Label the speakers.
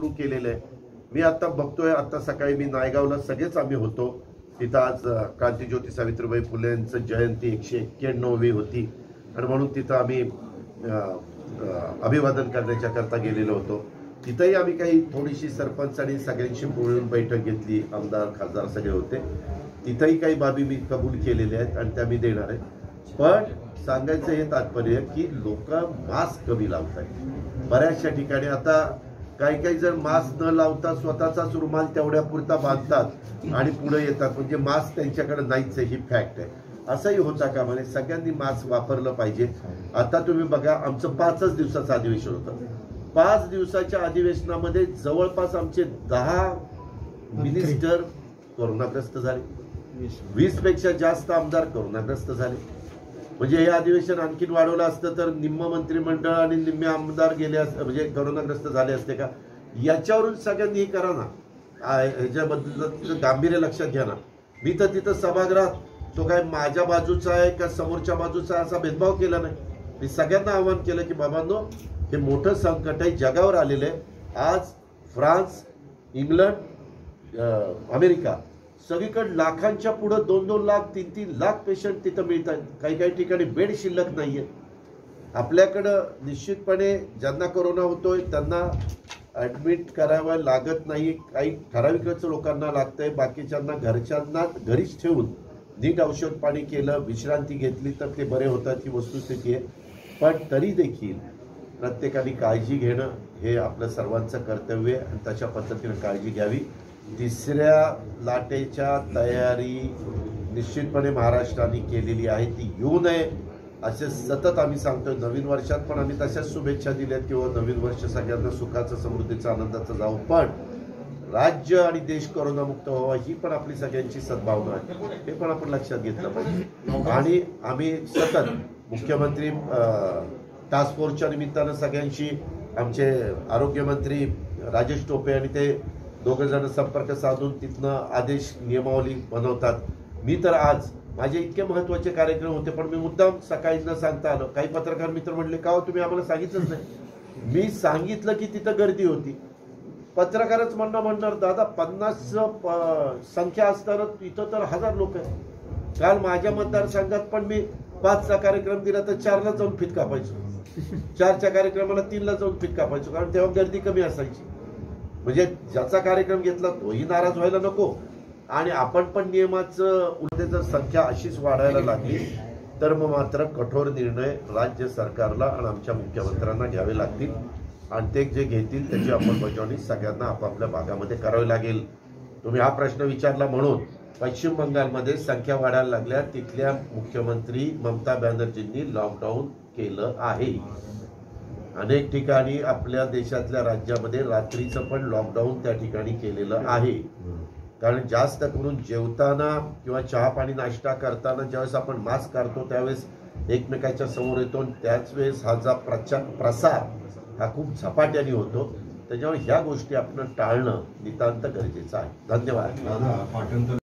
Speaker 1: सुरू केलेलं आहे। मी आता बघतोय, आता सकाळी मी नायगावला सगळेच आम्ही होतो, तिथं आज क्रांतीज्योती सावित्रीबाई फुले यांचं जयंती 191वी होती आणि म्हणून तिथं आम्ही अभिवादन करण्याच्या करता गेलेलो होतो। तिथंही आम्ही काही थोडीशी सरपंच आणि सगळ्यांशी बोलून बैठक घेतली, आमदार खासदार सगळे होते। तिथंही काही बाबी मी कबूल केलेल्या आहेत आणि त्या मी देणार आहे। पण सांगायचं हे तात्पर्य की लोक मास्क कमी लावत आहेत बऱ्याचशा ठिकाणी। आता काही जर मास्क न लावता स्वतःचाच रुमाल तेवढ्या पुरता बांधतात आणि पुढे येतात, म्हणजे मास्क त्यांच्याकडे नाहीच आहे, ही फॅक्ट आहे। असंही होता का म्हणे सगळ्यांनी मास्क वापरलं पाहिजे। आता तुम्ही बघा, आमचं 5च दिवसाचं अधिवेशन होतं। 5 दिवसाच्या अधिवेशनामध्ये जवळपास आमचे 10 मिनिस्टर कोरोनाग्रस्त झाले, 20 पेक्षा जास्त आमदार कोरोनाग्रस्त झाले। म्हणजे हे अधिवेशन आणखीन वाढवलं असतं तर निम्म मंत्रिमंडळ आणि निम्मे आमदार गेले असते, म्हणजे कोरोनाग्रस्त झाले असते का? याच्यावरून सगळ्यांनी हे करा ना, ह्याच्याबद्दल गांभीर्य लक्षात घ्या ना। मी तर तिथं सभागृहात तो काय माझ्या बाजूचा आहे का समोरच्या बाजूचा आहे असा भेदभाव केला नाही। मी सगळ्यांना आवाहन केलं की बाबांनो, हे मोठं संकट आहे, जगावर आलेलं आहे। आज फ्रान्स, इंग्लंड, अमेरिका सगळीकडे लाखांच्या पुढे 2-2 लाख 3-3 लाख पेशंट तिथं मिळत आहेत। काही काही बेड शिल्लक नाहीये। आपल्याकडं निश्चितपणे ज्यांना कोरोना होतोय त्यांना ऍडमिट करावं लागत नाही, काही ठराविकच लोकांना लागतंय, बाकीच्यांना घरच्यांना घरीच ठेवून नीट औषध पाणी केलं, विश्रांती घेतली तर ते बरे होतात, ही वस्तुस्थिती आहे। पण तरी देखील प्रत्येकाने काळजी घेणं हे आपलं सर्वांचं कर्तव्य आहे आणि तशा पद्धतीने काळजी घ्यावी। तिसऱ्या लाटेच्या तयारी निश्चितपणे महाराष्ट्राने केलेली आहे, ती येऊ नये असे सतत आम्ही सांगतोय। नवीन वर्षात पण आम्ही तशाच शुभेच्छा दिल्यात किंवा नवीन वर्ष सगळ्यांना सुखाचं, समृद्धीचं, आनंदाचं जाऊ, पण राज्य आणि देश कोरोनामुक्त व्हावा ही पण आपली सगळ्यांची सद्भावना आहे, हे पण आपण लक्षात घेतलं पाहिजे। आणि आम्ही सतत मुख्यमंत्री टास्क फोर्सच्या निमित्तानं सगळ्यांशी आमचे आरोग्यमंत्री राजेश टोपे आणि ते दोघं जण संपर्क साधून तिथनं आदेश नियमावली बनवतात। मी तर आज माझे इतके महत्वाचे कार्यक्रम होते पण मी मुद्दाम सकाळी न सांगता आलो। काही पत्रकार मित्र म्हणले का तुम्ही आम्हाला सांगितलंच नाही। मी सांगितलं की तिथं गर्दी होती, पत्रकारच म्हणणार दादा 50 संख्या असताना इथं तर 1000 लोक आहेत। काल माझ्या मतदारसंघात पण मी 5चा कार्यक्रम दिला तर 4ला जाऊन फित कापायचो, 4च्या कार्यक्रमाला 3ला जाऊन फित कापायचो, कारण तेव्हा गर्दी कमी असायची। म्हणजे ज्याचा कार्यक्रम घेतला तोही नाराज व्हायला नको आणि आपण पण नियमाचं उलटे जर संख्या अशीच वाढायला लागली तर मग मात्र कठोर निर्णय राज्य सरकारला आणि आमच्या मुख्यमंत्र्यांना घ्यावे लागतील आणि ते जे घेतील त्याची अंमलबजावणी सगळ्यांना आपापल्या भागामध्ये करावी लागेल। तुम्ही हा प्रश्न विचारला म्हणून पश्चिम बंगालमध्ये संख्या वाढायला लागल्या, तिथल्या मुख्यमंत्री ममता बॅनर्जींनी लॉकडाऊन केलं आहे। अनेक ठिकाणी आपल्या देशातल्या राज्यामध्ये रात्रीचं पण लॉकडाऊन त्या ठिकाणी केलेलं आहे, कारण जास्त करून जेवताना किंवा चहा पाणी नाश्ता करताना ज्यावेळेस आपण मास्क काढतो त्यावेळेस एकमेकाच्या समोर येतो, त्याच वेळेस हा जा प्रसार हा खूप झपाट्याने होतो। त्याच्यामुळे ह्या गोष्टी आपण टाळणं नितांत गरजेचं आहे। धन्यवाद।